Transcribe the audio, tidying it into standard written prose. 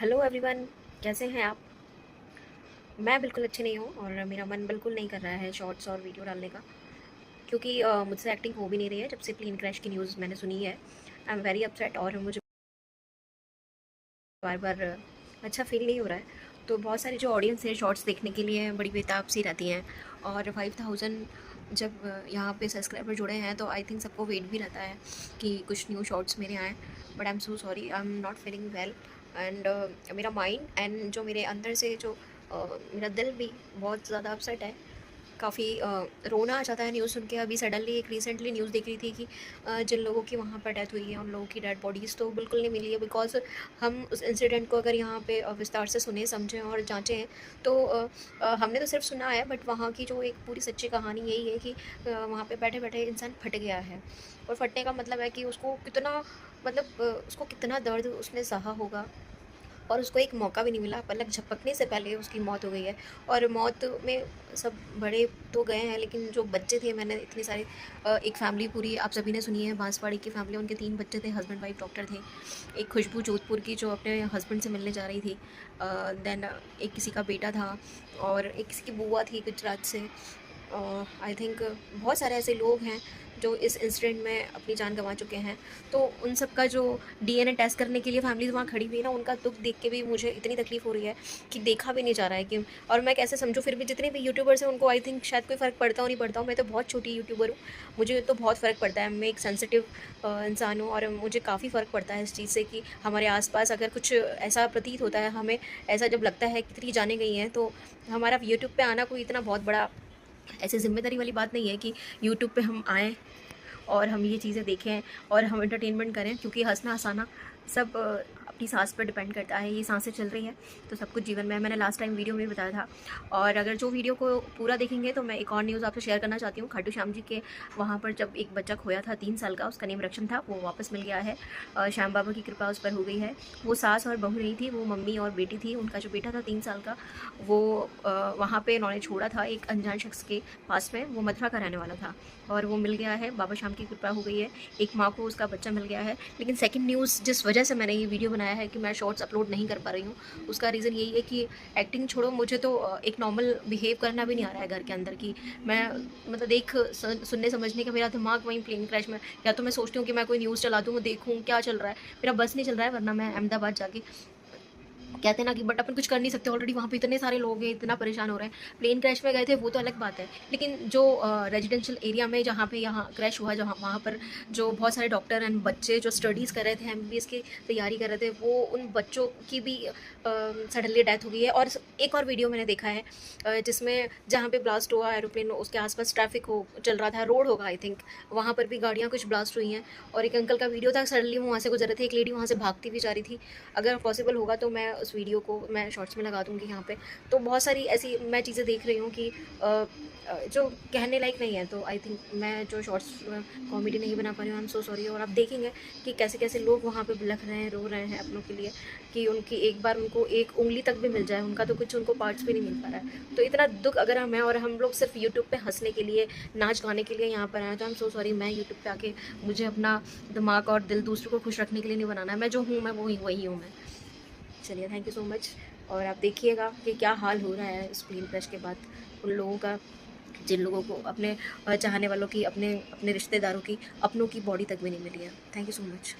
Hello everyone, कैसे हैं आप? मैं बिल्कुल अच्छी नहीं हूँ और मेरा मन बिल्कुल नहीं कर रहा है शॉर्ट्स और वीडियो डालने का, क्योंकि मुझसे एक्टिंग हो भी नहीं रही है जब से प्लेन क्रैश की न्यूज़ मैंने सुनी है। आई एम वेरी अपसेट और मुझे बार बार अच्छा फील नहीं हो रहा है। तो बहुत सारी जो ऑडियंस है शॉर्ट्स देखने के लिए बड़ी बेताब सी रहती हैं, और 5000 जब यहाँ पे सब्सक्राइबर जुड़े हैं तो आई थिंक सबको वेट भी रहता है कि कुछ न्यू शॉर्ट्स मेरे आएँ। But I am so sorry, I am not feeling well. And मेरा माइंड एंड जो मेरे अंदर से जो मेरा दिल भी बहुत ज़्यादा अपसेट है। काफ़ी रोना आ जाता है न्यूज़ सुन के। अभी सडनली एक रिसेंटली न्यूज़ देख रही थी कि जिन लोगों की वहाँ पर डेथ हुई है उन लोगों की डेड बॉडीज़ तो बिल्कुल नहीं मिली है, बिकॉज़ हम उस इंसिडेंट को अगर यहाँ पे विस्तार से सुने, समझें और जांचें तो हमने तो सिर्फ सुना है, बट वहाँ की जो एक पूरी सच्ची कहानी यही है कि वहाँ पे बैठे बैठे इंसान फट गया है। और फटने का मतलब है कि उसको कितना, मतलब उसको कितना दर्द उसने सहा होगा, और उसको एक मौका भी नहीं मिला। पलक झपकने से पहले उसकी मौत हो गई है। और मौत में सब बड़े तो गए हैं, लेकिन जो बच्चे थे, मैंने इतने सारे एक फैमिली पूरी आप सभी ने सुनी है, बांसवाड़ी की फैमिली, उनके 3 बच्चे थे, हस्बैंड वाइफ डॉक्टर थे। एक खुशबू जोधपुर की जो अपने हस्बैंड से मिलने जा रही थी। देन एक किसी का बेटा था, और एक किसी की बुआ थी गुजरात से। आई थिंक बहुत सारे ऐसे लोग हैं जो इस इंसिडेंट में अपनी जान गंवा चुके हैं। तो उन सब का जो डीएनए टेस्ट करने के लिए फैमिलीज़ वहाँ खड़ी हुई है ना, उनका दुःख देख के भी मुझे इतनी तकलीफ़ हो रही है कि देखा भी नहीं जा रहा है कि, और मैं कैसे समझूँ फिर भी जितने भी यूट्यूबर्स हैं उनको आई थिंक शायद कोई फ़र्क पड़ता हो नहीं पड़ता हो। मैं तो बहुत छोटी यूट्यूबर हूँ, मुझे तो बहुत फ़र्क पड़ता है। मैं एक सेंसिटिव इंसान हूँ, और मुझे काफ़ी फ़र्क पड़ता है इस चीज़ से कि हमारे आस-पास अगर कुछ ऐसा प्रतीत होता है, हमें ऐसा जब लगता है कि कितनी जानें गई हैं, तो हमारा यूट्यूब पे आना कोई इतना बहुत बड़ा ऐसी ज़िम्मेदारी वाली बात नहीं है कि यूट्यूब पे हम आएँ और हम ये चीज़ें देखें और हम एंटरटेनमेंट करें, क्योंकि हँसना-हँसाना सब अपनी साँस पर डिपेंड करता है। ये साँसें चल रही हैं तो सब कुछ जीवन में है। मैंने लास्ट टाइम वीडियो में भी बताया था। और अगर जो वीडियो को पूरा देखेंगे तो मैं एक और न्यूज़ आपसे शेयर करना चाहती हूँ। खाटू श्याम जी के वहाँ पर जब एक बच्चा खोया था 3 साल का, उसका नेम रक्षन था, वो वापस मिल गया है। श्याम बाबा की कृपा उस पर हो गई है। वो सास और बहू नहीं थी, वो मम्मी और बेटी थी। उनका जो बेटा था 3 साल का, वो वहाँ पे इन्होंने छोड़ा था एक अनजान शख्स के पास में। वो मथुरा का रहने वाला था और वो मिल गया है। बाबा श्याम की कृपा हो गई है, एक माँ को उसका बच्चा मिल गया है। लेकिन सेकंड न्यूज़ जिस वजह से मैंने ये वीडियो बनाया है कि मैं शॉर्ट्स अपलोड नहीं कर पा रही हूँ, उसका रीज़न यही है कि एक्टिंग छोड़ो, मुझे तो एक नॉर्मल बिहेव करना भी नहीं आ रहा है घर के अंदर की। मैं मतलब सुनने समझने का मेरा दिमाग वहीं प्लेन क्रैश में, या तो मैं सोचती हूँ कि मैं कोई न्यूज़ चला दूँ, देखूँ क्या चल रहा है, मेरा बस नहीं चल रहा है, वरना मैं अहमदाबाद जाके कहते हैं ना कि, बट अपन कुछ कर नहीं सकते, ऑलरेडी वहाँ पे इतने सारे लोग हैं, इतना परेशान हो रहे हैं। प्लेन क्रैश में गए थे वो तो अलग बात है, लेकिन जो रेजिडेंशियल एरिया में जहाँ पे यहाँ क्रैश हुआ, जहाँ वहाँ पर जो बहुत सारे डॉक्टर एंड बच्चे जो स्टडीज़ कर रहे थे, एमबीबीएस की तैयारी कर रहे थे, वो उन बच्चों की भी सडनली डेथ हो गई है। और एक और वीडियो मैंने देखा है जिसमें जहाँ पे ब्लास्ट हुआ एरोप्लेन, उसके आसपास ट्रैफिक हो चल रहा था, रोड होगा आई थिंक, वहाँ पर भी गाड़ियाँ कुछ ब्लास्ट हुई हैं। और एक अंकल का वीडियो था, सडनली वो वहाँ से गुजर रहे थे, एक लेडी वहाँ से भागती भी जा रही थी। अगर पॉसिबल होगा तो मैं उस वीडियो को मैं शॉर्ट्स में लगा दूँगी यहाँ पे। तो बहुत सारी ऐसी मैं चीज़ें देख रही हूँ कि जो कहने लायक नहीं है। तो आई थिंक मैं जो शॉर्ट्स कॉमेडी नहीं बना पा रही हूँ, आई एम सो सॉरी। और आप देखेंगे कि कैसे-कैसे लोग वहाँ पे बिलख रहे हैं, रो रहे हैं अपनों के लिए कि उनकी एक बार उनको एक उँगली तक भी मिल जाए, उनका तो कुछ उनको पार्ट्स भी नहीं मिल पा रहा है। तो इतना दुःख अगर हम हैं और हम लोग सिर्फ़ यूट्यूब पे हँसने के लिए, नाच गाने के लिए यहाँ पर आए हैं, तो आई एम सो सॉरी। मैं यूट्यूब पे आके, मुझे अपना दिमाग और दिल दूसरों को खुश रखने के लिए नहीं बनाना है। मैं जो हूँ, मैं वही हूँ मैं। चलिए, थैंक यू सो मच। और आप देखिएगा कि क्या हाल हो रहा है इस प्लेन क्रैश के बाद उन लोगों का, जिन लोगों को अपने चाहने वालों की, अपने अपने रिश्तेदारों की, अपनों की बॉडी तक भी नहीं मिली है। Thank you so much.